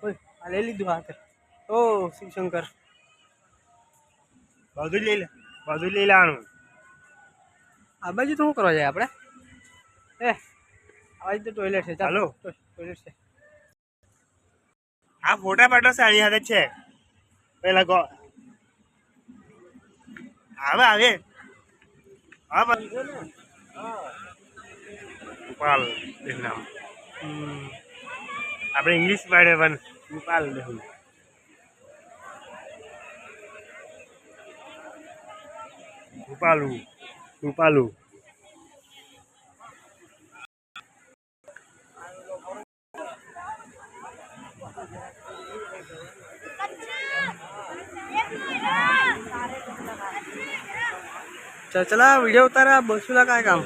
ઓય આ લઈ લીધું હાથે ઓ શિવશંકર બધું લઈ લેવાનું આ બાજુ તો શું કરવા જાય આપણે એ આ બાજુ તો ટોયલેટ છે ચાલો ટોયલેટ છે આ ફોટા પાડો સારી હાથે છે પેલા ગો આવે હા ગોપાલ નામ આપણે ઇંગ્લિશ પાડે પણ ગોપાલ દેખું રૂપાલુ चला वीडियो उतारा बसूला काय काम